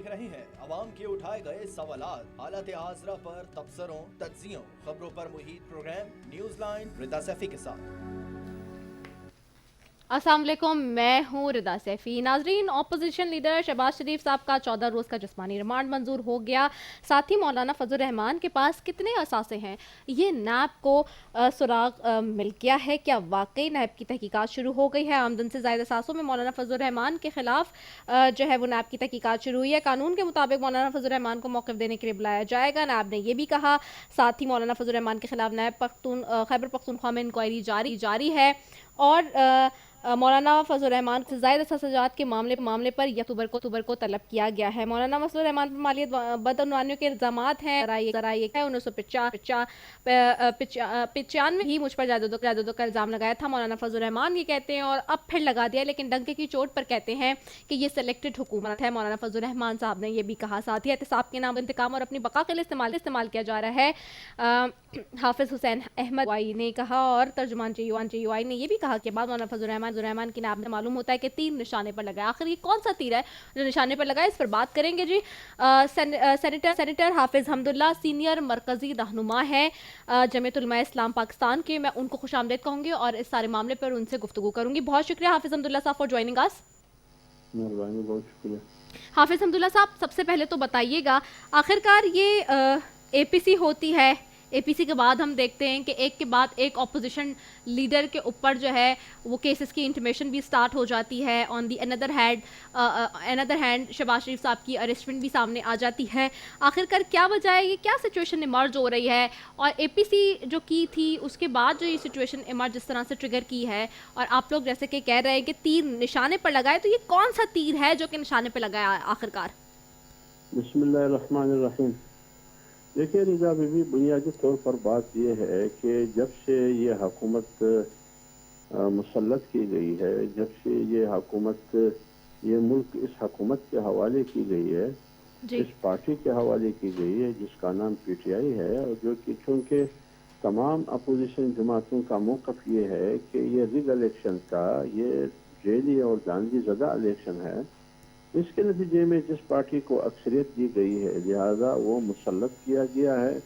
देख रहे हैं अवाम के उठाए गए सवालात, हालत हाजरा पर तबसरों, तज्जियों, खबरों पर मुहित प्रोग्राम न्यूज लाइन रिदा सैफी के साथ। अस्सलाम वालेकुम, मैं हूँ रिदा सैफी। नाजरीन, अपोजिशन लीडर शहबाज शरीफ साहब का 14 रोज़ का जिस्मानी रिमांड मंजूर हो गया। साथ ही मौलाना फजल रहमान के पास कितने असासे हैं, ये नैब को सुराग मिल गया है। क्या वाकई नैब की तहकीकात शुरू हो गई है? आमदन से ज़ायद असासों में मौलाना फजल रहमान के खिलाफ जो है वो नैब की तहकीकात शुरू हुई है। कानून के मुताबिक मौलाना फजल रहमान को मौक़िफ़ देने के लिए बुलाया जाएगा। नैब ने यह भी कहा। साथ ही मौलाना फजल रहमान के खिलाफ नैब खैबर पख्तूनख्वा में इंक्वायरी जारी है और मौलाना फजल रहमान से ज़ायद सजात के मामले पर 1 अक्टूबर को तलब किया गया है। मौलाना फजल रहमान पर मालियत बदअनवानियों के इल्ज़ामात हैं। 1995 ही मुझ पर जायदादों का इल्ज़ाम लगाया था। मौलाना फजल रहमान ये कहते हैं और अब फिर लगा दिया, लेकिन डंके की चोट पर कहते हैं कि ये सिलेक्टेड हुकूमत है। मौलाना फजल रहमान साहब ने यह भी कहा। साथ ही एहतिसाब के नाम इंतकाम और अपनी बका के लिए इस्तेमाल किया जा रहा है। हाफिज हुसैन अहमद ने कहा और तर्जुमान JUI ने यह भी कहा कि बाद मौलाना फजल रहमान की नाम मालूम होता है कि तीर निशाने पर लगा है। आखिर ये कौन सा तीर है जो निशाने पर लगा है, इस पर बात करेंगे जी। सेनेटर हाफिज हमदुल्ला सीनियर मरकजी रहनुमा है जमीयत उलमा इस्लाम पाकिस्तान के। मैं उनको खुशामदीद कहूँगी और इस सारे मामले पर उनसे गुफ्तगू करूँगी। बहुत शुक्रिया हाफिज हमदुल्ला साहब फॉर ज्वाइनिंग अस। बहुत शुक्रिया। हाफिज हमदुल्ला साहब, सबसे पहले तो बताइएगा, आखिरकार ये APC होती है, APC के बाद हम देखते हैं कि एक के बाद एक अपोजिशन लीडर के ऊपर जो है वो केसेस की इंटीमेशन भी स्टार्ट हो जाती है। On the another hand Shahbaz Sharif साहब की अरेस्टमेंट भी सामने आ जाती है। आखिरकार क्या वजह है, ये क्या सिचुएशन इमर्ज हो रही है? और APC जो की थी उसके बाद जो ये सिचुएशन इमर्ज जिस तरह से ट्रिगर की है, और आप लोग जैसे कि कह रहे हैं कि तीर निशाने पर लगाए, तो ये कौन सा तीर है जो कि निशाने पर लगाया आखिरकार? बिस्मिल्लाहिर्रहमानिर्रहीम। देखिए रिजा बीबी, बुनियादी तौर पर बात यह है कि जब से ये हुकूमत मुसल्लत की गई है, जब से ये हुकूमत, ये मुल्क इस हुकूमत के हवाले की गई है, इस पार्टी के हवाले की गई है जिसका नाम PTI है, और जो कि चूँकि तमाम अपोजिशन जमातों का मौक़िफ़ ये है कि ये रिग इलेक्शन का, ये जेली और दानगी ज़दा इलेक्शन है, इसके नतीजे में जिस पार्टी को अक्सरियत दी गई है लिहाजा वो मुसल्लत किया गया है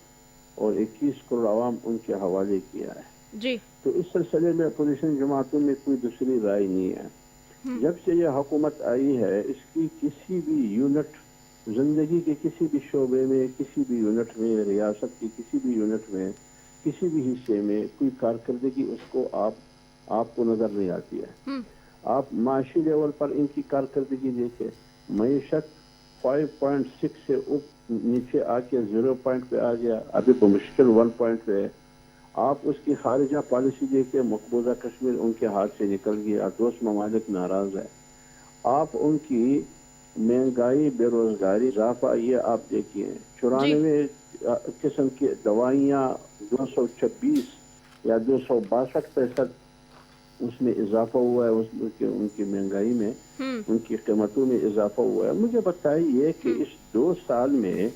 और 21 करोड़ आवाम उनके हवाले किया है जी। तो इस सिलसिले में अपोजिशन जमातों में कोई दूसरी राय नहीं है। जब से यह हुकूमत आई है, इसकी किसी भी यूनिट, जिंदगी के किसी भी शोबे में, किसी भी यूनिट में, रियासत की किसी भी यूनिट में, किसी भी हिस्से में कोई कारकर्दगी उसको आपको नजर नहीं आती है। आप माशी लेवल पर इनकी कारकर्दगी देखें, मईशत 5.6 से नीचे आके 0 पॉइंट पे आ गया, अभी तो मुश्किल 1 पॉइंट पे है। आप उसकी खारिजा पॉलिसी देखें, मकबूजा कश्मीर उनके हाथ से निकल गया, दोस्त ममालिक नाराज है। आप उनकी महंगाई, बेरोजगारी, इजाफा, ये आप देखिए, 94 किस्म की दवाइयाँ 226 या 262% उसमें इजाफा हुआ है, उनकी महंगाई में, उनकी कीमतों में इजाफा हुआ है। मुझे बताइए कि इस 2 साल में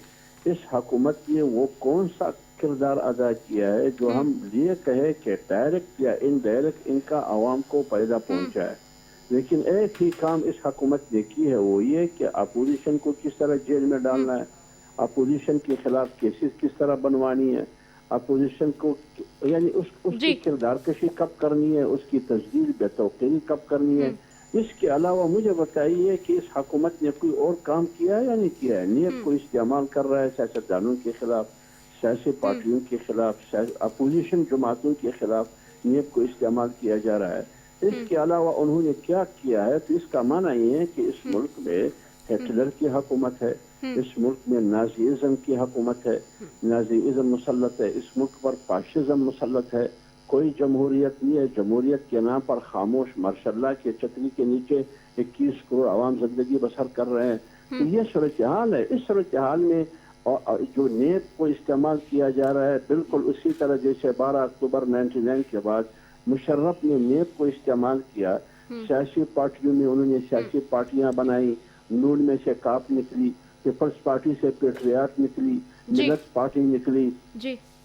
इस हुकूमत ने वो कौन सा किरदार अदा किया है जो हम ये कहे कि डायरेक्ट या इनडायरेक्ट इनका आवाम को फायदा पहुंचा है। लेकिन एक ही काम इस हुकूमत ने की है, वो ये कि अपोजिशन को किस तरह जेल में डालना है, अपोजिशन के खिलाफ केसेस किस तरह बनवानी है, अपोजिशन को यानी उसकी किरदार कशी कब करनी है, उसकी तस्दील बेतौकीरी कब करनी है। इसके अलावा मुझे बताइए कि इस हुकूमत ने कोई और काम किया है या नहीं किया है? नीयत को इस्तेमाल कर रहा है सियासतदानों के खिलाफ, सियासी पार्टियों के खिलाफ, अपोजिशन जमातों के खिलाफ नीयत को इस्तेमाल किया जा रहा है। इसके अलावा उन्होंने क्या किया है? तो इसका माना ये है कि इस मुल्क में हिटलर की हुकूमत है, इस मुल्क में नाजीइज्म की हुकूमत है, नाजीइज्म मुसल्लत है, इस मुल्क पर फाशिज्म मुसल्लत है। कोई जमहूरियत नहीं है। जमहूरियत के नाम पर खामोश मार्शल्लाह के छतरी के नीचे 21 करोड़ आवाम जिंदगी बसर कर रहे हैं। तो ये सूरत हाल है। इस सूरत हाल में जो नेब को इस्तेमाल किया जा रहा है, बिल्कुल उसी तरह जैसे 12 अक्टूबर 99 के बाद मुशर्रफ ने नेब को इस्तेमाल किया। सियासी पार्टियों में उन्होंने सियासी पार्टियां बनाई, नून में से काप निकली, पीपल्स पार्टी से पेट्रियाट निकली, मिलत पार्टी निकली।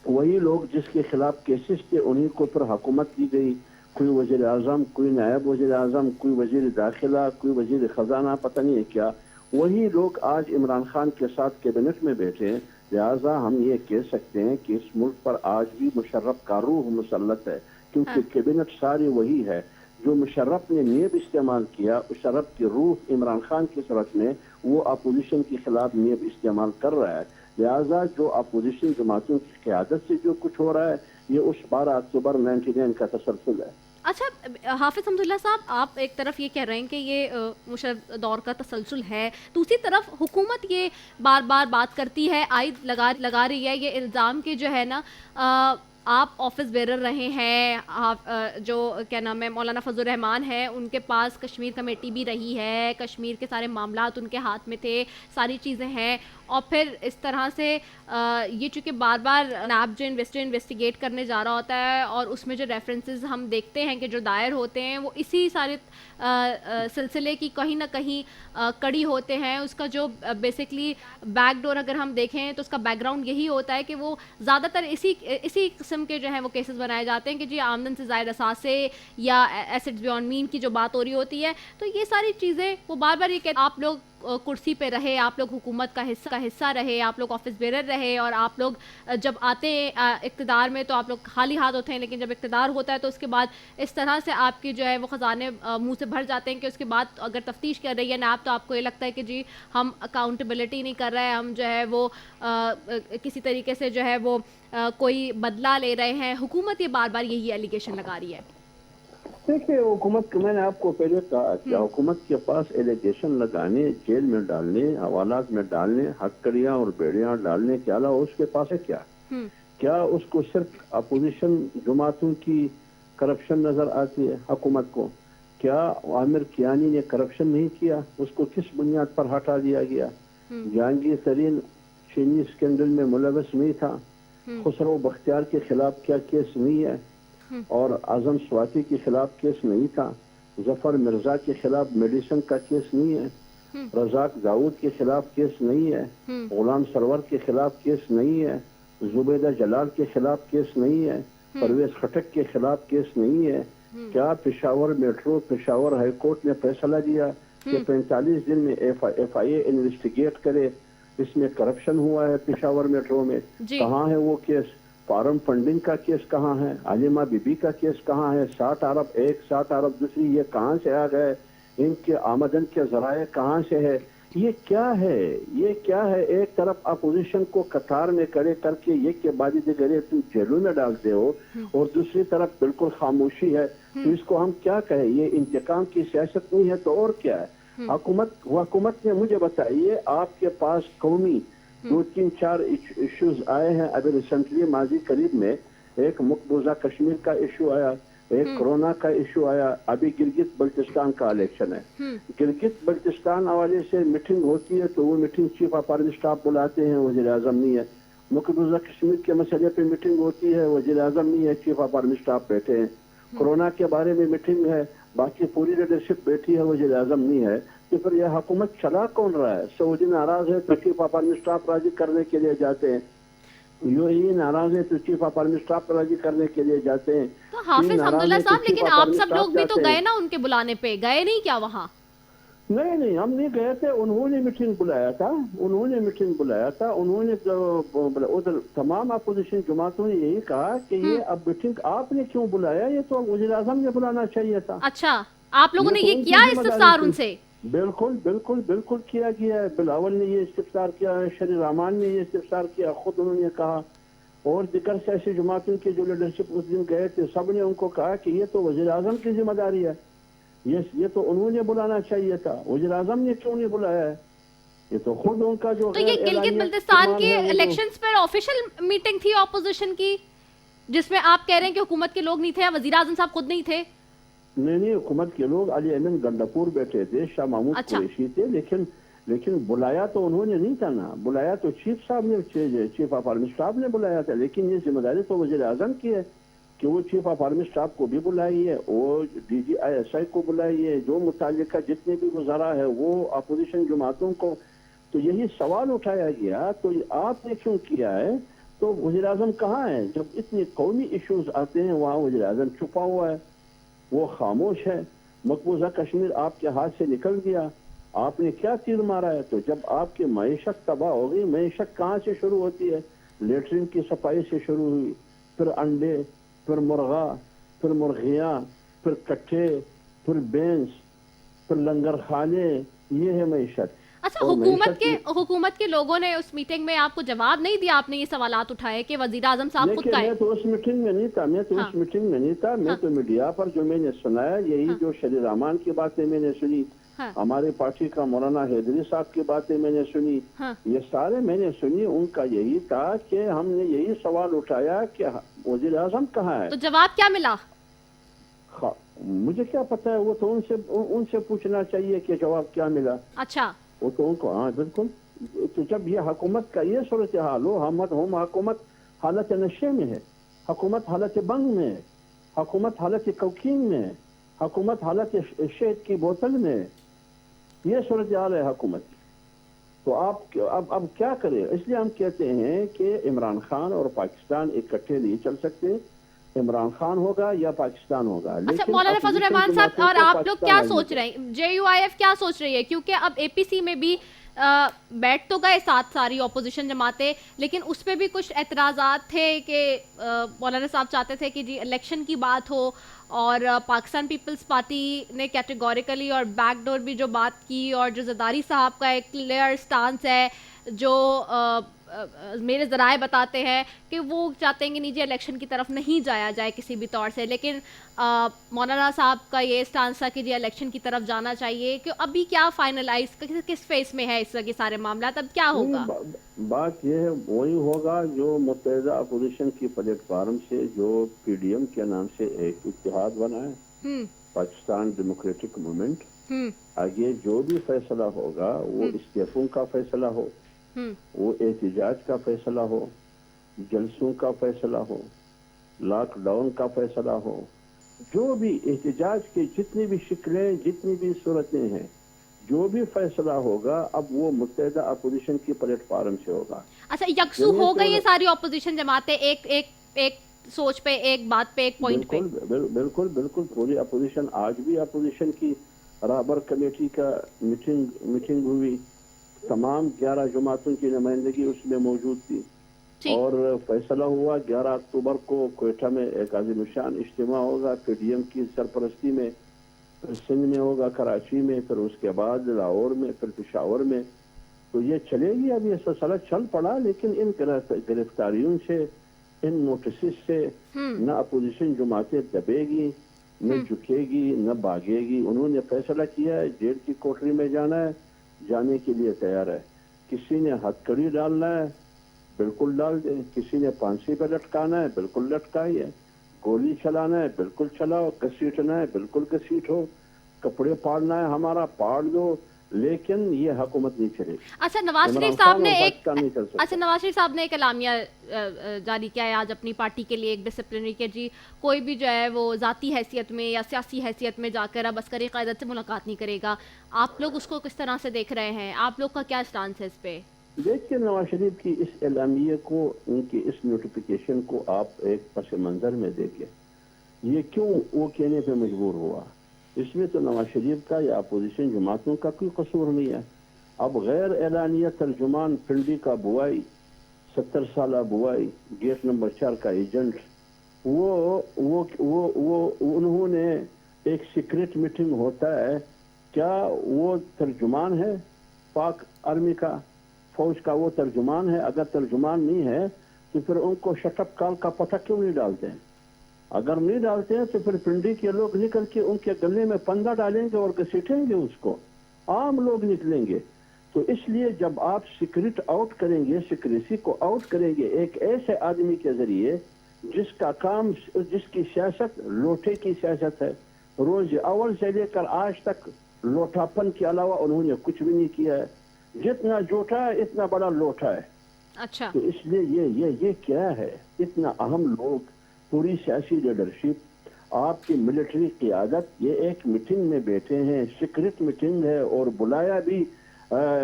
वही लोग जिसके खिलाफ केसेस थे उन्हीं को ऊपर हुकूमत दी गई। कोई वजीर आजम, कोई नायब वजीर आजम, कोई वजीर दाखिला, कोई वजीर खजाना, पता नहीं है क्या, وہی لوگ آج عمران خان کے ساتھ کیبنٹ میں بیٹھے ہیں. لہٰذا ہم یہ کہہ سکتے ہیں کہ اس ملک پر آج بھی مشرف کا روح مسلط ہے، کیونکہ کیبنٹ ساری وہی ہے. جو مشرف نے نیب استعمال کیا، مشرف کی روح عمران خان کی صورت میں وہ اپوزیشن کے خلاف نیب استعمال کر رہا ہے. لہٰذا جو اپوزیشن جماعتوں کی قیادت سے جو کچھ ہو رہا ہے یہ اس 12 اکتوبر 99 کا تسلسل ہے. اچھا حافظ حمداللہ صاحب، آپ ایک طرف یہ کہہ رہے ہیں کہ یہ مشرف دور کا تسلسل ہے، دوسری طرف حکومت یہ بار بار بات کرتی ہے، عائد لگا رہی ہے یہ الزام کہ جو ہے نا آپ آفس بیرر رہے ہیں، جو کیا نام ہے مولانا فضل الرحمان ہے، ان کے پاس کشمیر کمیٹی بھی رہی ہے، کشمیر کے سارے معاملات ان کے ہاتھ میں تھے، ساری چیزیں ہیں، اور پھر اس طرح سے یہ چونکہ بار بار نیب جو انویسٹیگیٹ کرنے جا رہا ہوتا ہے اور اس میں جو ریفرنسز ہم دیکھتے ہیں کہ جو دائر ہوتے ہیں وہ اسی سارے سلسلے کی کہیں نہ کہیں کڑی ہوتے ہیں. اس کا جو بیسکلی بیک ڈور اگر ہم دیکھیں تو اس کا بیک گراؤنڈ یہی ہوتا ہے کہ وہ زیادہ تر اسی قسم کے جو ہیں وہ کیسز بنائے جاتے ہیں کہ جی آمدن سے زائد اثاثے یا ایسٹس بیونڈ مین کی جو بات ہو رہی ہوتی ہے. تو یہ ساری چیزیں وہ بار بار یہ کہتے آپ لوگ کرسی پہ رہے، آپ لوگ حکومت کا حصہ رہے، آپ لوگ آفس بیرر رہے، اور آپ لوگ جب آتے ہیں اقتدار میں تو آپ لوگ خالی ہاتھ ہوتے ہیں، لیکن جب اقتدار ہوتا ہے تو اس کے بعد اس طرح سے آپ کی جو ہے وہ خزانے منہ سے بھر جاتے ہیں کہ اس کے بعد اگر تفتیش کر رہی ہے نیب تو آپ کو یہ لگتا ہے کہ جی ہم اکاؤنٹیبلٹی نہیں کر رہے، ہم جو ہے وہ کسی طریقے سے جو ہے وہ کوئی بدلہ لے رہے ہیں. حکومت یہ بار بار یہی ایلیگیشن لگا رہی ہے. دیکھیے حکومت میں نے آپ کو پہلے کہا کہ حکومت کے پاس ایلیگیشن لگانے، جیل میں ڈالنے، حوالات میں ڈالنے، ہتکڑیاں اور بیڑیاں ڈالنے کے علاوہ اس کے پاس ہے کیا اس کو صرف اپوزیشن جماعتوں کی کرپشن نظر آتی ہے حکومت کو؟ کیا عامر کیانی نے کرپشن نہیں کیا؟ اس کو کس بنیاد پر ہٹا دیا گیا؟ جہانگیر ترین چینی اسکینڈل میں ملوث نہیں تھا؟ خسرو بختیار کے خلاف کیا کیس نہیں ہے؟ اور اعظم سواتی کے خلاف کیس نہیں تھا؟ ظفر مرزا کے خلاف میڈیسن کا کیس نہیں ہے؟ رزاق داؤد کے خلاف کیس نہیں ہے؟ غلام سرور کے خلاف کیس نہیں ہے؟ زبیدہ جلال کے خلاف کیس نہیں ہے؟ پرویز خٹک کے خلاف کیس نہیں ہے؟ کیا Peshawar metro Peshawar high court نے فیصلہ دیا کہ 45 دن میں ایف آئی اے انویسٹیگیٹ کرے اس میں کرپشن ہوا ہے پشاور میٹرو میں؟ کہاں ہے وہ کیس؟ فارم فنڈنگ کا کیس کہاں ہے؟ عالمہ بی بی کا کیس کہاں ہے؟ 60 ارب ایک 60 ارب دوسری، یہ کہاں سے آ گئے؟ ان کے آمدن کے ذرائع کہاں سے ہے؟ یہ کیا ہے؟ ایک طرف اپوزیشن کو قطار میں کھڑے کر کے یہ کہ بادی دیگرے تم جیلوں میں ڈالتے ہو، اور دوسری طرف بالکل خاموشی ہے. تو اس کو ہم کیا کہیں؟ یہ انتقام کی سیاست نہیں ہے تو اور کیا ہے؟ حکومت نے مجھے بتائیے، آپ کے پاس قومی 2-3-4 ایشوز آئے ہیں ابھی ریسنٹلی ماضی قریب میں. ایک مقبوضہ کشمیر کا ایشو آیا، ایک کرونا کا ایشو آیا، ابھی گلگت بلتستان کا الیکشن ہے. گلگت بلتستان حوالے سے میٹنگ ہوتی ہے تو وہ meeting chief of army staff بلاتے ہیں، وزیر اعظم نہیں ہے. مقبوضہ کشمیر کے مسئلے پہ میٹنگ ہوتی ہے، وزیر اعظم نہیں ہے، چیف آف آرمی اسٹاف بیٹھے ہیں. کورونا کے بارے میں میٹنگ ہے، باقی پوری لیڈرشپ بیٹھی ہے، وزیر اعظم نہیں ہے. تو پھر یہ حکومت چلا کون رہا ہے؟ سعودی ناراض ہے تو چیف آف آرمی اسٹاف راضی کرنے کے لیے جاتے ہیں، یو اے ای ناراض ہے تو چیف آف آرمی اسٹاف راضی کرنے کے لیے جاتے ہیں. تو حافظ حمداللہ صاحب لیکن آپ سب لوگ بھی تو گئے نا ان کے بلانے پہ، گئے نہیں کیا وہاں؟ نہیں ہم نہیں گئے تھے. انہوں نے میٹنگ بلایا تھا، انہوں نے ادھر تمام اپوزیشن جماعتوں نے یہی کہا کہ یہ اب میٹنگ آپ نے کیوں بلایا؟ یہ تو وزیر اعظم نے بلانا چاہیے تھا. اچھا آپ لوگوں نے یہ کیا استفسار ان سے؟ بالکل کیا گیا ہے. بلاول نے یہ استفسار کیا ہے، شری رحمان نے یہ استفسار کیا، خود انہوں نے کہا، اور دیگر سیاسی جماعتوں کے جو لیڈرشپ اس دن گئے تھے سب نے ان کو کہا کہ یہ تو وزیر اعظم کی ذمہ داری ہے، یہ تو انہوں نے بلانا چاہیے تھا، وزیر اعظم نے کیوں نہیں بلایا ہے؟ یہ تو خود ان کا جو. تو یہ گلگت بلتستان کے الیکشنز پر آفیشل میٹنگ تھی اپوزیشن کی جس میں آپ کہہ رہے ہیں کہ حکومت کے لوگ نہیں تھے، وزیر اعظم صاحب خود نہیں تھے؟ نہیں حکومت کے لوگ علی امین گنڈاپور بیٹھے تھے، شاہ محمود قریشی تھے، لیکن بلایا تو انہوں نے نہیں تھا نا، بلایا تو چیف صاحب نے، چیف آف آرمی اسٹاف نے بلایا تھا. لیکن یہ ذمہ داری تو وزیر اعظم کی ہے کہ وہ چیف آف آرمی اسٹاف کو بھی بلائیے، اور D G I S I کو بلائیے، جو متعلقہ جتنے بھی وزراء ہے وہ اپوزیشن جماعتوں کو. تو یہی سوال اٹھایا گیا تو آپ نے کیوں کیا ہے؟ تو وزیر اعظم کہاں ہے؟ جب اتنے قومی ایشوز آتے ہیں وہاں وزیر اعظم چھپا ہوا ہے، وہ خاموش ہے. مقبوضہ کشمیر آپ کے ہاتھ سے نکل گیا، آپ نے کیا تیر مارا ہے؟ تو جب آپ کی معیشت تباہ ہوگی، معیشت کہاں سے شروع ہوتی ہے؟ لیٹرین کی صفائی سے شروع ہوئی، پھر انڈے، پھر مرغا، پھر مرغیاں، پھر کٹھے، پھر بینس، پھر لنگر خانے، یہ ہے معیشت۔ اچھا، اور حکومت کے لوگوں نے اس میٹنگ میں آپ کو جواب نہیں دیا؟ آپ نے یہ سوالات اٹھائے کہ وزیر اعظم صاحب خود دیکھیں، کا میں تو اس میٹنگ میں نہیں تھا، میں ہاں تو میڈیا پر جو میں نے سنایا یہی جو شری رحمان کی باتیں میں نے سنی، ہاں ہمارے پارٹی کا مولانا حیدری صاحب کی باتیں میں نے سنی، ہاں یہ سارے میں نے سنی۔ ان کا یہی تھا کہ ہم نے یہی سوال اٹھایا کہ وزیر اعظم کہاں ہے؟ تو جواب کیا ملا؟ مجھے کیا پتا ہے، وہ تو ان سے پوچھنا چاہیے کہ جواب کیا ملا۔ اچھا، وہ تو ان کو، ہاں بالکل۔ تو جب یہ حکومت کا یہ صورتحال ہو، حکومت حالت نشے میں ہے، حکومت حالت بنگ میں ہے، حکومت حالت کوکین میں ہے، حکومت حالت شہد کی بوتل میں ہے، یہ صورتحال ہے حکومت کی، تو آپ اب کیا کریں؟ اس لیے ہم کہتے ہیں کہ عمران خان اور پاکستان اکٹھے نہیں چل سکتے، عمران خان ہوگا یا پاکستان ہوگا، اچھا لیکن مولانا فضل اپوزیشن الرحمان صاحب، جماعتوں اور کو آپ لوگ پاکستان کیا آئیے سوچ رہے ہیں؟ جے یو آئی ایف کیا سوچ رہی ہے؟ کیونکہ اب اے پی سی میں بھی بیٹھ تو گئے ساتھ ساری اپوزیشن جماعتیں، لیکن اس پہ بھی کچھ اعتراضات تھے کہ مولانا صاحب چاہتے تھے کہ جی الیکشن کی بات ہو، اور پاکستان پیپلز پارٹی نے کیٹیگوریکلی اور بیک ڈور بھی جو بات کی، اور جو زرداری صاحب کا ایک کلیئر سٹانس ہے جو میرے ذرائع بتاتے ہیں کہ وہ چاہتے ہیں کہ نیچے الیکشن کی طرف نہیں جایا جائے کسی بھی طور سے، لیکن مولانا صاحب کا یہ سٹانس تھا کہ جی الیکشن کی طرف جانا چاہیے، کہ ابھی کیا فائنلائز کس فیس میں ہے اس کے سارے معاملات، اب کیا ہوگا؟ بات یہ ہے، وہی ہوگا جو متحدہ اپوزیشن کی پلیٹ فارم سے جو پی ڈی ایم کے نام سے ایک اتحاد بنا ہے، پاکستان ڈیموکریٹک موومنٹ، آگے جو بھی فیصلہ ہوگا وہ استعفوں کا فیصلہ ہو، وہ احتجاج کا فیصلہ ہو، جلسوں کا فیصلہ ہو، لاک ڈاؤن کا فیصلہ ہو، جو بھی احتجاج کی جتنی بھی شکلیں، جتنی بھی صورتیں ہیں، جو بھی فیصلہ ہوگا اب وہ متحدہ اپوزیشن کی پلیٹ فارم سے ہوگا۔ اچھا، یکسو ہو گئی یہ ساری اپوزیشن جماعتیں ایک سوچ پہ، ایک بات پہ، ایک پوائنٹ پہ؟ بالکل پوری اپوزیشن، آج بھی اپوزیشن کی رہبر کمیٹی کا میٹنگ ہوئی، تمام 11 جماعتوں کی نمائندگی اس میں موجود تھی، اور فیصلہ ہوا 11 اکتوبر کو کوئٹہ میں ایک عظیم الشان اجتماع ہوگا پی ڈی ایم کی سرپرستی میں، پھر سندھ میں ہوگا، کراچی میں، پھر اس کے بعد لاہور میں، پھر پشاور میں، تو یہ چلے گی۔ اب یہ سلسلہ چل پڑا، لیکن ان گرفتاریوں سے، ان نوٹسز سے نہ اپوزیشن جماعتیں دبے گی، نہ جھکے گی، نہ بھاگے گی۔ انہوں نے فیصلہ کیا ہے جیل کی کوٹری میں جانا ہے، جانے کے لیے تیار ہے۔ کسی نے ہتھکڑی ڈالنا ہے، بالکل ڈال دیں، کسی نے پھانسی پہ لٹکانا ہے، بالکل لٹکائیے، گولی چلانا ہے بالکل چلاؤ، گھسیٹنا ہے بالکل گھسیٹو، کپڑے پاڑنا ہے ہمارا پاڑ دو، لیکن یہ حکومت نہیں چلے گی۔ اچھا، نواز شریف صاحب نے ایک اعلامیہ جاری کیا ہے آج اپنی پارٹی کے لیے، ایک ڈسپلنری کے، جی کوئی بھی جو ہے وہ ذاتی حیثیت میں یا سیاسی حیثیت میں جا کر اب عسکری قیادت سے ملاقات نہیں کرے گا۔ آپ لوگ اس کو کس طرح سے دیکھ رہے ہیں؟ آپ لوگ کا کیا سٹانس ہے اس پہ؟ دیکھیے، نواز شریف کی اس اعلامیے کو، ان کی اس نوٹیفیکیشن کو آپ ایک پس منظر میں دیکھیں، یہ کیوں وہ کہنے پہ مجبور ہوا؟ اس میں تو نواز شریف کا یا اپوزیشن جماعتوں کا کوئی قصور نہیں ہے۔ اب غیر اعلانیہ ترجمان پنڈی کا بوائی، 70 سالہ بوائی، گیٹ نمبر 4 کا ایجنٹ، انہوں نے ایک سیکرٹ میٹنگ ہوتا ہے، کیا وہ ترجمان ہے پاک آرمی کا، فوج کا وہ ترجمان ہے؟ اگر ترجمان نہیں ہے تو پھر ان کو شٹ اپ کال کا پتہ کیوں نہیں ڈالتے ہیں؟ اگر نہیں ڈالتے ہیں تو پھر پنڈی کے لوگ نکل کے ان کے گلے میں پندہ ڈالیں گے اور گھسیٹیں گے اس کو، عام لوگ نکلیں گے۔ تو اس لیے جب آپ سیکرٹ آؤٹ کریں گے، سیکریسی کو آؤٹ کریں گے ایک ایسے آدمی کے ذریعے جس کا کام، جس کی سیاست لوٹے کی سیاست ہے، روز اول سے لے کر آج تک لوٹاپن کے علاوہ انہوں نے کچھ بھی نہیں کیا ہے، جتنا جوٹا ہے اتنا بڑا لوٹا ہے۔ اچھا، تو اس لیے یہ کیا ہے؟ اتنا اہم لوگ، پوری سیاسی لیڈرشپ، آپ کی ملٹری قیادت، یہ ایک میٹنگ میں بیٹھے ہیں، سیکرٹ میٹنگ ہے، اور بلایا بھی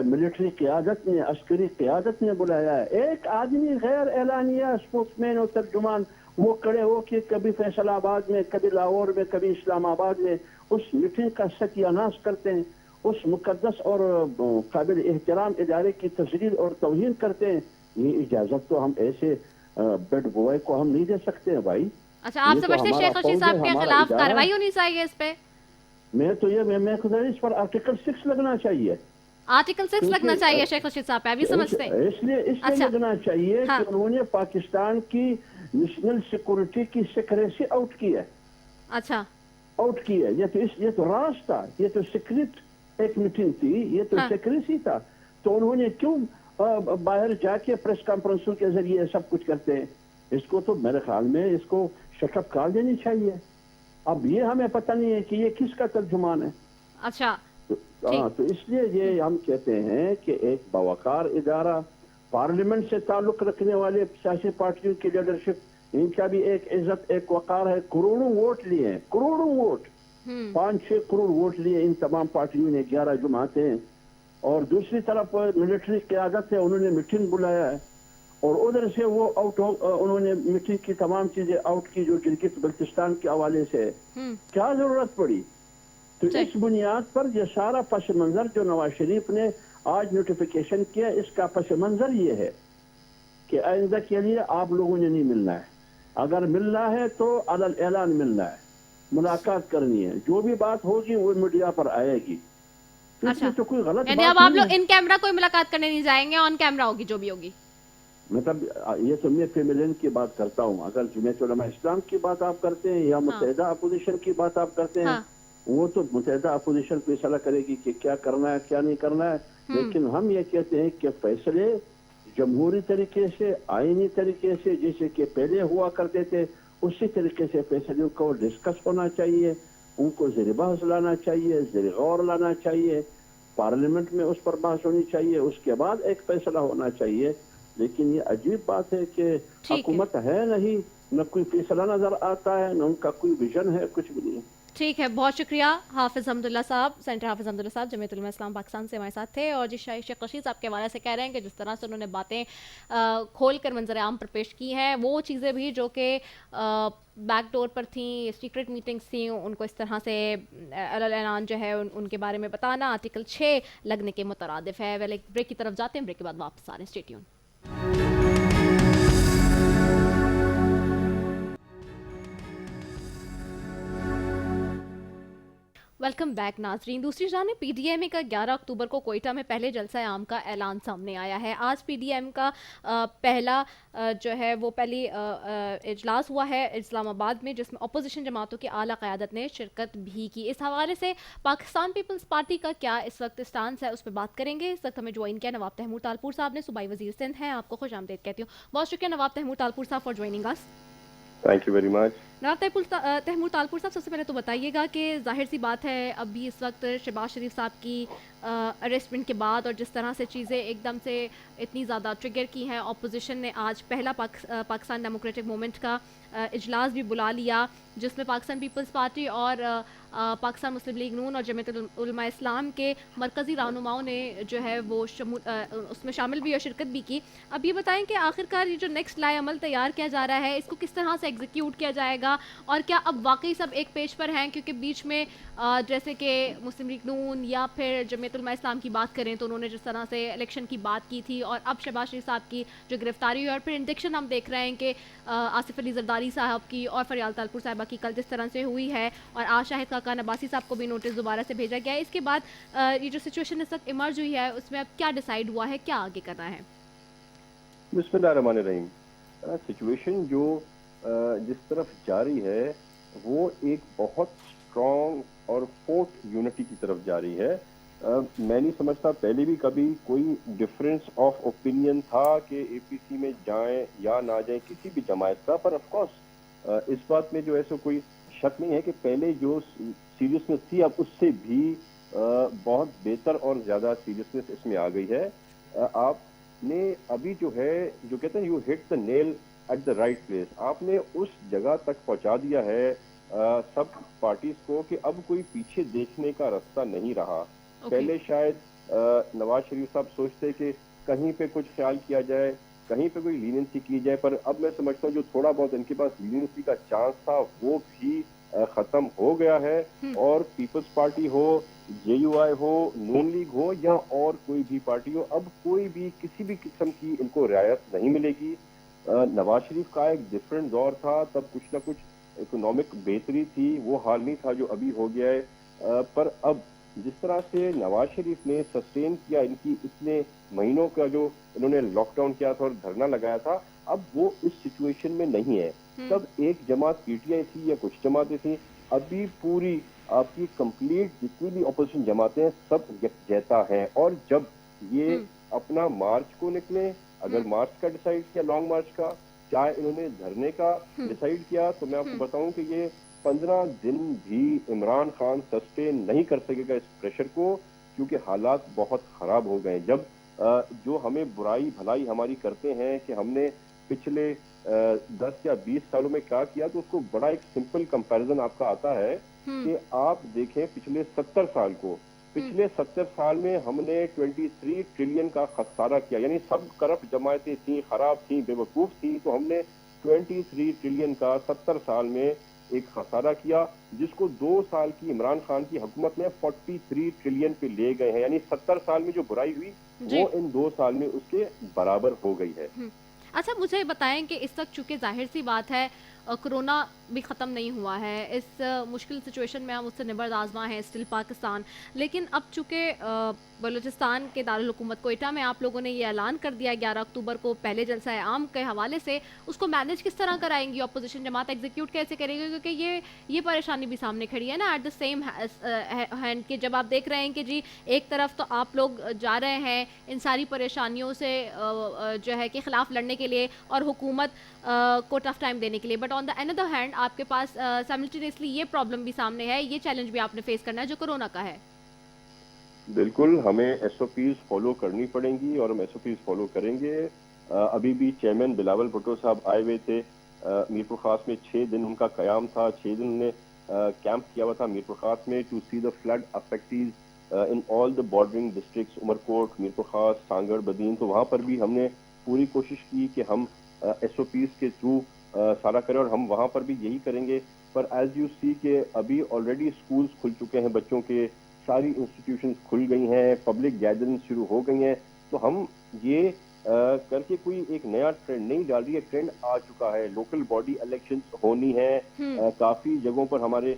ملٹری قیادت نے، عسکری قیادت نے بلایا ہے۔ ایک آدمی غیر اعلانیہ اسپوکس مین اور ترجمان وہ کھڑے ہو کے کبھی فیصل آباد میں، کبھی لاہور میں، کبھی اسلام آباد میں اس میٹنگ کا ستیہ ناش کرتے ہیں، उस मुकद्दस और काबिल एहतराम इदारे की तजलील और तौहीन करते हैं। ये इजाज़त तो हम ऐसे बेड बॉय को हम नहीं दे सकते हैं भाई। अच्छा, आप ये तो समझते हैं हमारा शेख रशीद फौज है, साहब के हमारा खिलाफ इदारा है। कार्रवाई होनी चाहिए इस पे? मैं खुद इस पर आर्टिकल 6 लगना चाहिए। आर्टिकल 6 लगना क्योंकि, चाहिए शेख रशीद साहब पे, अभी समझते हैं? इसलिए अच्छा। लगना चाहिए हाँ। कि उन्होंने पाकिस्तान की नेशनल सिक्योरिटी की सिक्रेसी आउट की है। अच्छा। आउट की है। ये तो राज था, ये तो सीक्रेट एक मीटिंग थी, ये तो हाँ। सिक्रेसी था। तो उन्होंने क्यों बाहर जाके प्रेस कॉन्फ्रेंसों के जरिए सब कुछ करते हैं? इसको तो मेरे ख्याल में इसको शटअप कर देनी चाहिए। अब ये हमें पता नहीं है कि ये किसका तर्जुमान है। अच्छा। तो इसलिए ये हम कहते हैं कि एक बावकार इदारा, पार्लियामेंट से ताल्लुक रखने वाले सियासी पार्टियों की लीडरशिप, इनका भी एक इज्जत एक वकार है। करोड़ों वोट लिए हैं, करोड़ों वोट, 5-6 करोड़ वोट लिए इन तमाम पार्टियों ने 11 जमाते हैं। और दूसरी तरफ मिलिट्री क़यादत है, उन्होंने मीटिंग बुलाया है और उधर से वो उन्होंने मीटिंग की तमाम चीजें आउट की जो गिलगित बल्तिस्तान के हवाले से है। क्या जरूरत पड़ी? तो इस बुनियाद पर ये सारा पस मंजर जो नवाज शरीफ ने आज नोटिफिकेशन किया, इसका पस मंजर ये है कि आइंदा के लिए आप लोगों ने नहीं मिलना है। अगर मिलना है तो अलग ऐलान मिलना है, मुलाकात करनी है, जो भी बात होगी वो मीडिया पर आएगी। अच्छा। तो कोई गलत यानी अब आप लोग इन कैमरा कोई मुलाकात करने नहीं जाएंगे, ऑन कैमरा होगी जो भी होगी? मतलब ये तो मैं फेमिलियन की बात करता हूँ। अगर जमीयत उलमा इस्लाम की बात आप करते हैं या मुत्तहिदा अपोजिशन की बात आप करते हैं, वो तो मुत्तहिदा अपोजिशन फैसला करेगी कि क्या करना है क्या नहीं करना है। लेकिन हम ये कहते हैं कि फैसले जमहूरी तरीके से, आईनी तरीके से, जैसे कि पहले हुआ करते थे, उसी तरीके से फैसलों को डिस्कस होना चाहिए, उनको ज़ेर बहस लाना चाहिए, ज़ेर गौर लाना चाहिए, पार्लियामेंट में उस पर बहस होनी चाहिए, उसके बाद एक फैसला होना चाहिए। लेकिन ये अजीब बात है कि हुकूमत है नहीं, न कोई फैसला नजर आता है, न उनका कोई विजन है, कुछ भी नहीं। ठीक है, बहुत शुक्रिया हाफिज हमदुल्ला साहब, सेंटर हाफिज हमदुल्ला साहब जमीयत उलमा इस्लाम पाकिस्तान से हमारे साथ थे। और जिस शेख रशीद साहब के हवाले से कह रहे हैं कि जिस तरह से उन्होंने बातें खोल कर मंजर आम पर पेश की हैं, वो चीज़ें भी जो कि बैक डोर पर थी, सीक्रेट मीटिंग्स थी, उनको इस तरह से ऐलान जो है उनके बारे में बताना आर्टिकल 6 लगने के मुतरादिफ है। वेल, एक ब्रेक की तरफ जाते हैं, ब्रेक के बाद वापस आ रहे हैं। Stay tune. वेलकम बैक नाजरीन। दूसरी जानिब पीडीएमए का 11 अक्टूबर को कोयटा में पहले जलसा आम का ऐलान सामने आया है। आज पीडीएम का पहला जो है वो पहली इजलास हुआ है इस्लामाबाद में, जिसमें अपोजिशन जमातों की आला क़यादत ने शिरकत भी की। इस हवाले से पाकिस्तान पीपल्स पार्टी का क्या इस वक्त स्टांस है, उस पर बात करेंगे। इस वक्त हमें ज्वाइन किया नवाब तैमूर तालपुर साहब ने, सूबाई वजीर सिंध हैं। आपको खुश आमदीद कहती हूँ। बहुत शुक्रिया नवाब Taimur Talpur sahab for joining us. Thank you very much. Nawab Taimur Talpur sahab, सबसे पहले तो बताइएगा कि जाहिर सी बात है अभी इस वक्त शहबाज शरीफ साहब की अरेस्टमेंट के बाद और जिस तरह से चीज़ें एकदम से इतनी ज़्यादा ट्रिगर की हैं, अपोजिशन ने आज पहला पाकिस्तान डेमोक्रेटिक मूवमेंट का इजलास भी बुला लिया, जिसमें पाकिस्तान पीपल्स पार्टी और पाकिस्तान मुस्लिम लीग नून और जमीयत उलमा इस्लाम के मरकज़ी रहनुमाओं ने जो है वो उसमें शामिल भी और शिरकत भी की। अब ये बताएं कि आखिरकार ये जो नेक्स्ट लाए अमल तैयार किया जा रहा है, इसको किस तरह से एग्जीक्यूट किया जाएगा और क्या अब वाकई सब एक पेज पर हैं? क्योंकि बीच में जैसे कि मुस्लिम लीग नून या फिर जमीयत उलमा इस्लाम की बात करें तो उन्होंने जिस तरह से इलेक्शन की बात की थी, और अब शहबाज शरीफ साहब की जो गिरफ्तारी हुई और फिर इंडक्शन हम देख रहे हैं कि आसिफ अली जरदारी साहब की और फरियाल तालपुर साहिबा की कल जिस तरह से हुई है, और आज शाहिद काका नबासी साहब को भी नोटिस दोबारा से भेजा गया है। इसके बाद ये जो सिचुएशन इस वक्त इमर्ज हुई है, उसमें अब क्या डिसाइड हुआ है, क्या आगे करना है? बिस्मिल्लाहिर्रहमानिर्रहीम। सिचुएशन जो जिस तरफ जारी है वो एक बहुत स्ट्रॉन्ग और फोर्थ यूनिटी की तरफ जारी है। मैं नहीं समझता पहले भी कभी कोई डिफरेंस ऑफ ओपिनियन था कि एपीसी में जाएं या ना जाएं किसी भी जमात का, पर ऑफ कोर्स इस बात में जो ऐसा कोई शक नहीं है कि पहले जो सीरियसनेस थी अब उससे भी बहुत बेहतर और ज़्यादा सीरियसनेस इसमें आ गई है। आपने अभी जो है जो कहते हैं you hit the nail at the right place, आपने उस जगह तक पहुंचा दिया है सब पार्टीज को कि अब कोई पीछे देखने का रास्ता नहीं रहा। पहले शायद नवाज शरीफ साहब सोचते कि कहीं पे कुछ ख्याल किया जाए, कहीं पे कोई लीनियंसी की जाए, पर अब मैं समझता हूँ जो थोड़ा बहुत इनके पास लीनियंसी का चांस था वो भी ختم ہو گیا ہے, اور پیپلز پارٹی ہو, JUI ہو, نون لیگ ہو یا اور کوئی بھی پارٹی ہو, اب کوئی بھی کسی بھی قسم کی ان کو رعایت نہیں ملے گی. نواز شریف کا ایک ڈفرینٹ دور تھا, تب کچھ نہ کچھ اکنامک بہتری تھی, وہ حال نہیں تھا جو ابھی ہو گیا ہے. پر اب جس طرح سے نواز شریف نے سسٹین کیا ان کی اتنے مہینوں کا جو انہوں نے لاک ڈاؤن کیا تھا اور دھرنا لگایا تھا, اب وہ اس سچویشن میں نہیں ہے. تب ایک جماعت PTI تھی یا کچھ جماعتیں تھیں, ابھی پوری آپ کی کمپلیٹ جتنی بھی اپوزیشن جماعتیں ہیں سب یکجہتا ہیں. اور جب یہ اپنا مارچ کو نکلے, اگر مارچ کا ڈیسائیڈ کیا, لانگ مارچ کا, چاہے انہوں نے دھرنے کا ڈیسائیڈ کیا, تو میں آپ کو بتاؤں کہ یہ 15 دن بھی عمران خان سسٹین نہیں کر سکے گا اس پریشر کو, کیونکہ حالات بہت خراب ہو گئے. جب جو ہمیں برائی بھلائی ہماری کرتے ہیں کہ ہم نے پچھلے 10 یا 20 سالوں میں کیا کیا, تو اس کو بڑا ایک سمپل کمپیریزن آپ کا آتا ہے کہ آپ دیکھیں پچھلے 70 سال کو. پچھلے 70 سال میں ہم نے 23 ٹریلین کا خسارہ کیا, یعنی سب کرپٹ جماعتیں تھیں, خراب تھیں, بے وقوف تھیں, تو ہم نے 23 ٹریلین کا 70 سال میں ایک خسارہ کیا, جس کو 2 سال کی عمران خان کی حکومت میں 43 ٹریلین پہ لے گئے ہیں. یعنی 70 سال میں جو برائی ہوئی وہ ان 2 سال میں اس کے برابر ہو گئی ہے. اچھا مجھے بتائیں کہ اس وقت چونکہ ظاہر سی بات ہے کرونا بھی ختم نہیں ہوا ہے, اس مشکل سچویشن میں ہم اس سے نبرد آزما ہیں اسٹل پاکستان, لیکن اب چونکہ بلوچستان کے دارالحکومت کوئٹہ میں آپ لوگوں نے یہ اعلان کر دیا 11 اکتوبر کو پہلے جلسہ عام کے حوالے سے, اس کو مینیج کس طرح کرائیں گی اپوزیشن جماعت, ایگزیکیوٹ کیسے کرے گی, کیونکہ یہ پریشانی بھی سامنے کھڑی ہے نا ایٹ دا سیم ہینڈ کہ جب آپ دیکھ رہے ہیں کہ جی ایک طرف تو آپ لوگ جا رہے ہیں ان ساری پریشانیوں سے جو ہے کہ خلاف لڑنے کے لیے اور حکومت کو ٹف ٹائم دینے کے لیے, but on the another hand آپ کے پاس سائملٹینیسلی یہ پرابلم بھی سامنے ہے, یہ چیلنج بھی آپ نے فیس کرنا ہے جو کورونا کا ہے. بالکل, ہمیں SOPs فالو کرنی پڑیں گی اور ہم SOPs فالو کریں گے. ابھی بھی چیئرمین بلاول بھٹو صاحب آئے ہوئے تھے میرپور خاص میں, 6 دن ان کا قیام تھا, 6 دن نے کیمپ کیا ہوا تھا میرپور خاص میں to see the flood affectees in all the bordering districts, Umerkot, Mirpur Khas, Sanghar, بدین. تو وہاں پر بھی ہم نے پوری کوشش کی کہ ہم SOPs کے تھرو سارا کریں, اور ہم وہاں پر بھی یہی کریں گے. پر ایز یو سی کہ ابھی آلریڈی اسکولز کھل چکے ہیں بچوں کے, ساری انسٹیٹیوشنز کھل گئی ہیں, پبلک گیدرنگ شروع ہو گئی ہیں, تو ہم یہ کر کے کوئی ایک نیا ٹرینڈ نہیں ڈال رہی ہے, ٹرینڈ آ چکا ہے. لوکل باڈی الیکشنز ہونی ہیں, کافی جگہوں پر ہمارے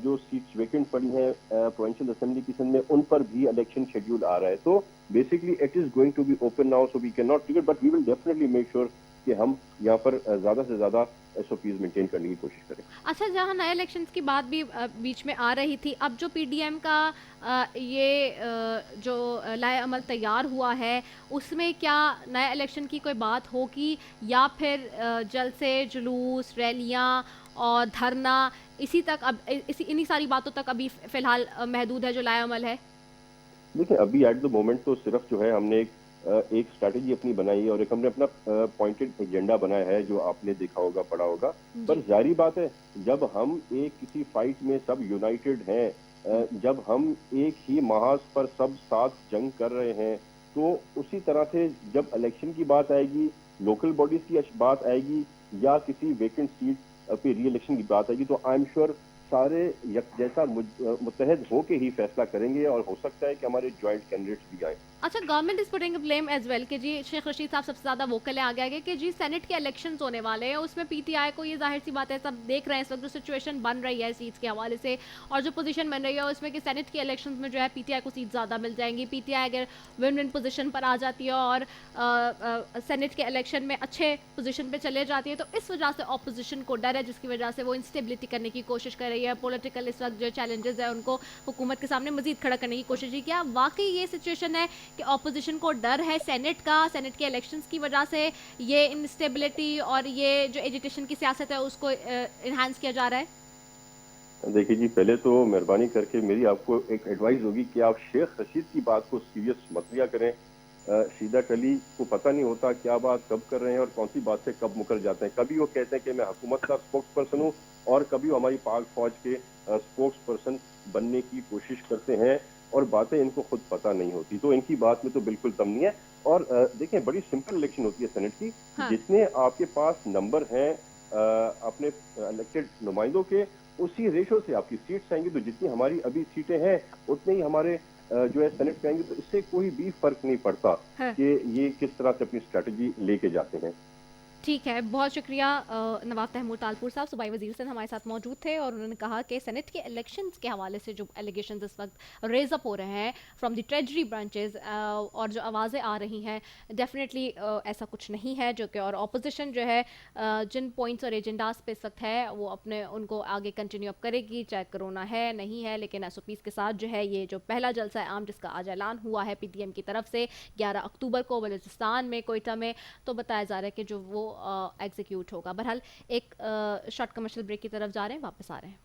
جو سیٹس ویکنٹ پڑی ہیں پروونشل اسمبلی کسن میں, ان پر بھی الیکشن شیڈیول آ رہا ہے. تو basically it is going to be open now, so we can not tick it, but we will definitely make sure کہ ہم یہاں پر زیادہ سے زیادہ SOPs مینٹین کرنے کی کوشش کریں. اچھا, جہاں نئے الیکشنز کی بات بھی بیچ میں آ رہی تھی, اب جو PDM کا یہ جو لائحہ عمل تیار ہوا ہے, اس میں کیا نئے الیکشن کی کوئی بات ہوگی, یا پھر جلسے, جلوس, ریلیاں اور دھرنا اسی تک, اب انہی ساری باتوں تک ابھی فی الحال محدود ہے جو لائحہ عمل ہے؟ دیکھیں, ابھی ایٹ دا مومنٹ تو صرف جو ہے ہم نے ایک اسٹریٹجی اپنی بنائی ہے, اور ایک ہم نے اپنا پوائنٹڈ ایجنڈا بنایا ہے جو آپ نے دیکھا ہوگا, پڑھا ہوگا. پر ظاہری بات ہے جب ہم ایک کسی فائٹ میں سب یونائٹڈ ہیں, جب ہم ایک ہی محاذ پر سب ساتھ جنگ کر رہے ہیں, تو اسی طرح سے جب الیکشن کی بات آئے گی, لوکل باڈیز کی بات آئے گی, یا کسی ویکنٹ سیٹ پہ ری الیکشن کی بات آئے گی, تو آئی ایم شیور سارے یکجہتا متحد ہو کے ہی فیصلہ کریں گے, اور ہو سکتا ہے کہ ہمارے جوائنٹ کینڈیڈیٹس بھی آئیں. اچھا, government is putting blame as well کہ جی شیخ رشید صاحب سب سے زیادہ ووکل ہے آگے کہ جی سینٹ کے الیکشنز ہونے والے ہیں, اس میں PTI کو یہ ظاہر سی بات ہے, سب دیکھ رہے ہیں اس وقت جو سچویشن بن رہی ہے سیٹس کے حوالے سے, اور جو پوزیشن بن رہی ہے اس میں کہ سینٹ کے الیکشنز میں جو ہے PTI کو سیٹ زیادہ مل جائیں گی. PTI اگر ون پوزیشن پر آ جاتی ہے اور سینٹ کے الیکشن میں اچھے پوزیشن پہ چلے جاتی ہے, تو اس وجہ سے اپوزیشن کو ڈر ہے, جس کی وجہ سے وہ انسٹیبلٹی کرنے کی کوشش کر رہی ہے. پولیٹیکل اس وقت جو چیلنجز ہیں ان کو حکومت کے سامنے مزید کھڑا کرنے کی کوشش کی. کیا واقعی یہ سچویشن ہے کہ اپوزیشن کو ڈر ہے سینٹ کا, سینٹ کے الیکشنز کی وجہ سے یہ انسٹیبلٹی اور یہ جو ایجیٹیشن کی سیاست ہے اس کو انہانس کیا جا رہا ہے؟ دیکھیے جی, پہلے تو مہربانی کر کے میری آپ کو ایک ایڈوائز ہوگی کہ آپ شیخ رشید کی بات کو سیریس مت لیا کریں. سیدھا ٹلی کو پتہ نہیں ہوتا کیا بات کب کر رہے ہیں اور کون سی بات سے کب مکر جاتے ہیں. کبھی وہ کہتے ہیں کہ میں حکومت کا اسپوکس پرسن ہوں, اور کبھی وہ ہماری پاک فوج کے اسپوکس پرسن بننے کی کوشش کرتے ہیں, اور باتیں ان کو خود پتہ نہیں ہوتی. تو ان کی بات میں تو بالکل دم نہیں ہے. اور دیکھیں, بڑی سمپل الیکشن ہوتی ہے سینٹ کی, جتنے آپ کے پاس نمبر ہیں अपने इलेक्टेड नुमाइंदों के उसी रेशो से आपकी सीट्स आएंगी, तो जितनी हमारी अभी सीटें हैं उतने ही हमारे जो है सेनेट में आएंगे, तो इससे कोई भी फर्क नहीं पड़ता कि ये किस तरह से अपनी स्ट्रेटजी लेके जाते हैं। ठीक है, बहुत शुक्रिया नवाब तैमूर तालपुर साहब सूबाई वजीर सिंध हमारे साथ मौजूद थे और उन्होंने कहा कि सेनेट के इलेक्शंस के हवाले से जो एलिगेशंस इस वक्त रेज अप हो रहे हैं फ्रॉम द ट्रेजरी ब्रांचेस और जो आवाज़ें आ रही हैं, डेफिनेटली ऐसा कुछ नहीं है, जो कि और अपोजिशन जो है जिन पॉइंट्स और एजेंडास पे इस वक्त है वो अपने उनको आगे कंटिन्यू अप करेगी, चाहे कोरोना है नहीं है, लेकिन एसओपीज़ के साथ जो है ये जो पहला जलसा आम जिसका आज ऐलान हुआ है पीटीएम की तरफ से 11 अक्टूबर को बलूचिस्तान में कोयटा में, तो बताया जा रहा है कि जो वो एग्जीक्यूट होगा। बहरहाल एक शॉर्ट कमर्शियल ब्रेक की तरफ जा रहे हैं, वापस आ रहे हैं।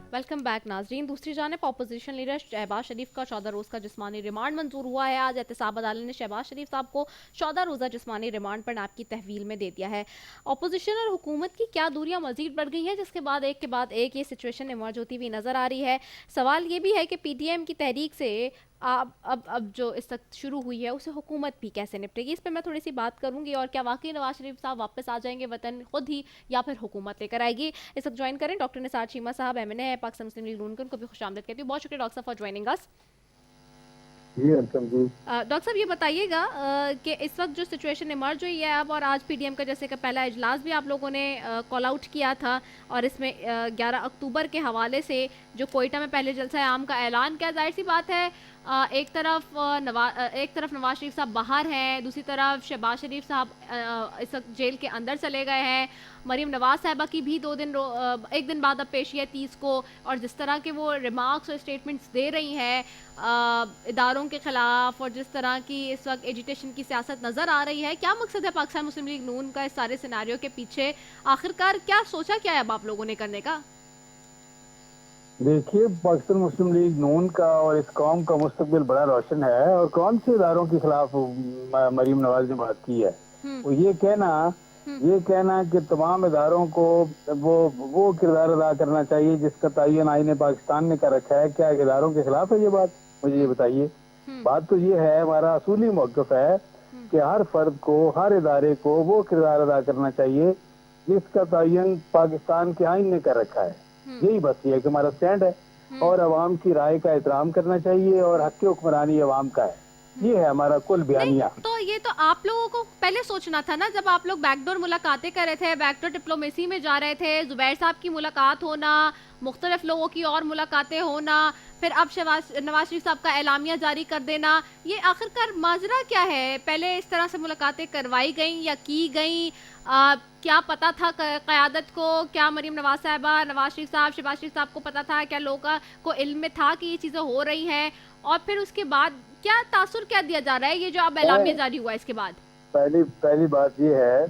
वेलकम बैक नाजरीन। दूसरी जानिब अपोजिशन लीडर शहबाज शरीफ का 14 रोज़ का जिस्मानी रिमांड मंजूर हुआ है। आज एहतसाब अदालत ने शहबाज शरीफ साहब को 14 रोज़ा जिस्मानी रिमांड पर नैब की तहवील में दे दिया है। अपोजिशन और हुकूमत की क्या दूरियां मजीद बढ़ गई हैं, जिसके बाद एक के बाद एक ये सिचुएशन इमर्ज होती हुई नज़र आ रही है। सवाल ये भी है कि पीटीएम की तहरीक से अब जो इस वक्त शुरू हुई है उसे हुकूमत भी कैसे निपटेगी, इस पर मैं थोड़ी सी बात करूंगी। और क्या वाकई नवाज शरीफ साहब वापस आ जाएंगे वतन खुद ही या फिर हुकूमत लेकर आएगी। इस वक्त ज्वाइन करें डॉक्टर निसार चीमा साहब, एमएनए है पाकिस्तान मुस्लिम लीग नून के, उनको भी खुशामदीद कहती हूँ। बहुत शुक्रिया डॉक्टर साहब फॉर ज्वाइनिंग अस। डॉक्टर साहब ये बताइएगा कि इस वक्त जो सिचुएशन इमर्ज हुई है अब, और आज पीडीएम का जैसे कि पहला इजलास भी आप लोगों ने कॉल आउट किया था और इसमें 11 अक्टूबर के हवाले से जो कोयटा में पहले जलसा आम का ऐलान किया, जाहिर सी बात है एक तरफ नवाज शरीफ साहब बाहर हैं, दूसरी तरफ शहबाज शरीफ साहब इस वक्त जेल के अंदर चले गए हैं। मरीम नवाज साहिबा की भी एक दिन बाद अब पेशी है 30 को, और जिस तरह के वो रिमार्क्स और स्टेटमेंट्स दे रही हैं इदारों के खिलाफ और जिस तरह की इस वक्त एजिटेशन की सियासत नज़र आ रही है, क्या मकसद है पाकिस्तान मुस्लिम लीग नून का इस सारे सिनारियो के पीछे? आखिरकार क्या सोचा क्या है अब आप लोगों ने करने का? देखिए, पाकिस्तान मुस्लिम लीग नून का और इस कौम का मुस्तकबिल बड़ा रोशन है। और कौन से इदारों के खिलाफ मरीम नवाज ने बात की है? वो ये कहना कि तमाम इदारों को वो किरदार अदा करना चाहिए जिसका तयन आईन पाकिस्तान ने कर रखा है। क्या इदारों के खिलाफ है ये बात? मुझे ये बताइए। बात तो ये है, हमारा असूली मौक़िफ़ है कि हर फर्द को, हर इदारे को वो किरदार अदा करना चाहिए जिसका तयन पाकिस्तान के आईन ने कर रखा है। यही बस ये है कि हमारा स्टैंड है, और अवाम की राय का एहतराम करना चाहिए और हक़ हुक्मरानी अवाम का है। ये है हमारा कुल बयानिया। तो ये तो आप लोगों को पहले सोचना था ना, जब आप लोग बैकडोर मुलाकातें कर रहे थे, बैकडोर डिप्लोमेसी में जा रहे थे, जुबैर साहब की मुलाकात होना, मुख्तलिफ लोगों की और मुलाकातें होना, फिर अब नवाज शरीफ साहब का एलामिया जारी कर देना, ये आखिरकार माजरा क्या है? पहले इस तरह से मुलाकातें करवाई गई या की गई? क्या पता था क़यादत को? क्या मरीम नवाज साहिबा, नवाज शरीफ साहब, शहबाज शरीफ साहब को पता था? क्या लोगों को इल्म में था कि ये चीज़ें हो रही हैं? और फिर उसके बाद क्या तासुर क्या दिया जा रहा है ये जो अब एलामिया जारी हुआ इसके बाद? पहली बात ये है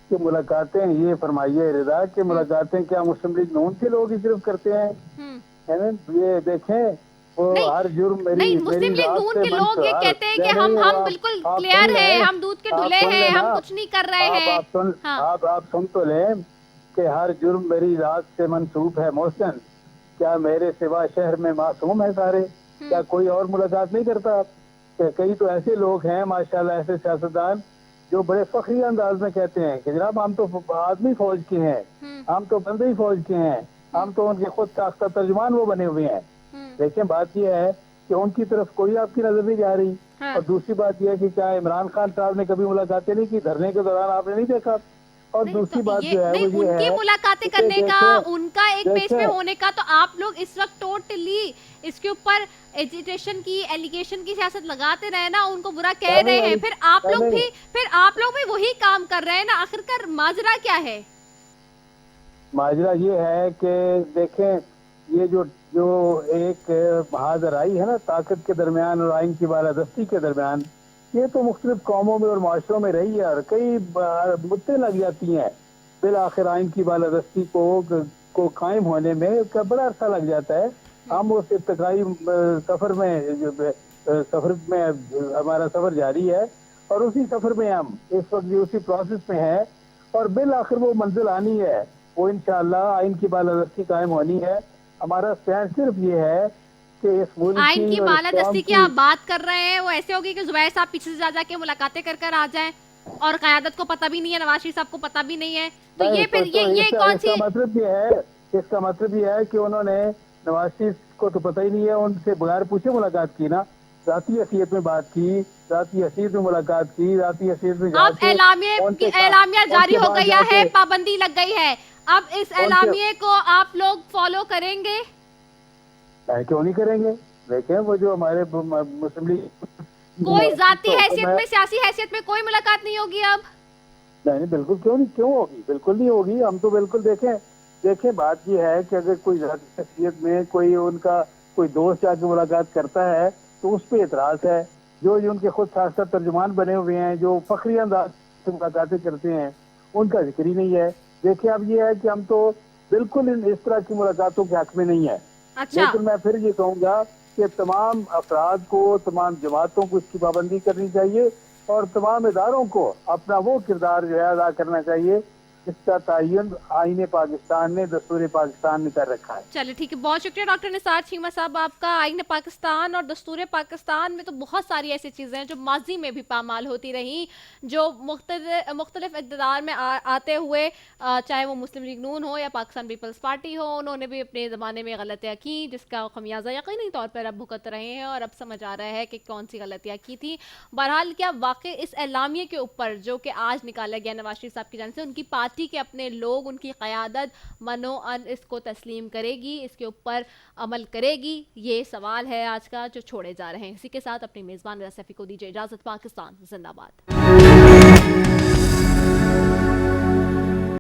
कि मुलाकातें, ये फरमाइए रिदा कि मुलाकातें क्या मुस्लिम लीग नून के लोग ही सिर्फ करते हैं? है ना? ये देखें, वो हर जुर्म नहीं, मुस्लिम लीग नून के लोग ये कहते हैं कि हम बिल्कुल क्लियर हैं, हम दूध के धुले हैं, हम कुछ नहीं कर रहे हैं। आप सुन तो लें कि हर जुर्म मेरी रात से मंसूब है मोहसिन, क्या मेरे सिवा शहर में मासूम है सारे? क्या कोई और मुलाकात नहीं करता? कई तो ऐसे लोग हैं माशाल्लाह, ऐसे सियासतदान जो बड़े फखरी अंदाज में कहते हैं कि जनाब हम तो आदमी फौज के हैं, हम तो बंदे ही फौज के हैं, हम तो उनके खुद साख्ता तर्जुमान वो बने हुए हैं। देखिए, बात यह है कि उनकी तरफ कोई आपकी नजर नहीं जा रही। और दूसरी बात यह है कि क्या इमरान खान साहब ने कभी मुलाकातें नहीं की? धरने के दौरान आपने नहीं देखा? और दूसरी बात जो है वो ये उनकी है मुलाकातें करने का, उनका एक पेज पे होने का, तो आप लोग इस वक्त टोटली इसके ऊपर एजिटेशन की, एलिगेशन की सियासत लगाते रहे ना, उनको बुरा कह रहे हैं, फिर आप लोग भी वही काम कर रहे हैं ना। आखिरकार माजरा क्या है? माजरा ये है कि देखें, ये जो एक बहादुर आई है ना ताकत के दरमियान और आइन की बालादस्ती के दरमियान, ये तो मुख्तलिफ कौमों में और माशरों में रही है और कई मुद्दे लग जाती हैं। फिर आखिर आइन की बालादस्ती को कायम होने में बड़ा अरसा लग जाता है। हम उस इब्तदाई सफर में हमारा सफर जारी है और उसी सफर में हम इस वक्त उसी प्रोसेस में है और बिल आखिर वो मंजिल आनी है, वो इंशाअल्लाह आइन की बालादस्ती कायम होनी है। हमारा स्टैंड सिर्फ ये है کہ इस मुल्क आइन की और इस बालादस्ती कौम की आप बात कर रहे हैं, वो ऐसे होगी कि जुबैर साहब पीछे से जा के मुलाकातें कर कर आ जाएं और क़यादत को पता भी नहीं है, नवाज शरीफ साहब को पता भी नहीं है, तो ये फिर ये कौन सी? इसका मतलब ये है कि उन्होंने नवाज शरीफ को तो पता ही नहीं है, उनसे बगैर पूछे मुलाकात की ना, राती हैसियत में बात की, राती हैसियत में मुलाकात की, राती हैसियत में अब एलामिया जारी हो गया है, पाबंदी लग गई है, अब इस एलामिये को आप लोग फॉलो करेंगे? क्यों नहीं करेंगे? देखें वो जो हमारे मुस्लिम लीग, कोई जाती हैसियत में, सियासी हैसियत में कोई मुलाकात नहीं होगी अब? नहीं, बिल्कुल क्यों नहीं, क्यों होगी? बिल्कुल नहीं होगी। हम तो बिल्कुल देखें बात ये है कि अगर कोई जाती हैसियत में कोई उनका कोई दोस्त जाके मुलाकात करता है तो उस पर एतराज है। जो उनके खुद खासा तर्जुमान बने हुए हैं, जो फखरी अंदाज से मुलाकातें करते हैं, उनका जिक्र ही नहीं है। देखिए अब ये है कि हम तो बिल्कुल इस तरह की मुलाकातों के हक में नहीं है। अच्छा। लेकिन मैं फिर ये कहूँगा कि तमाम अफराद को, तमाम जमातों को इसकी पाबंदी करनी चाहिए और तमाम इदारों को अपना वो किरदार जो है अदा करना चाहिए जिसका तयन आईने पाकिस्तान ने, दस्तूर पाकिस्तान ने कर रखा है। चलिए ठीक है, बहुत शुक्रिया डॉक्टर निसार चीमा साहब आपका। आईन पाकिस्तान और दस्तूर पाकिस्तान में तो बहुत सारी ऐसी चीज़ें हैं जो माजी में भी पामाल होती रही, जो मुख्तलिफ इक़्तिदार में आते हुए, चाहे वो मुस्लिम लीग नून हो या पाकिस्तान पीपल्स पार्टी हो, उन्होंने भी अपने ज़माने में गलतियाँ की जिसका खमियाजा यकीनी तौर पर अब भुगत रहे हैं और अब समझ आ रहा है कि कौन सी गलतियाँ की थी। बहरहाल क्या वाकई इस एलामिये के ऊपर जो कि आज निकाला गया नवाज शरीफ साहब की जानिब से, उनकी पार्टी के अपने लोग, उनकी क़यादत मनो-अन इसको तस्लीम करेगी, इसके ऊपर अमल करेगी? ये सवाल है आज का जो छोड़े जा रहे हैं। इसी के साथ अपनी मेज़बान रज़ा सैफ़ी को दीजिए इजाज़त। पाकिस्तान जिंदाबाद।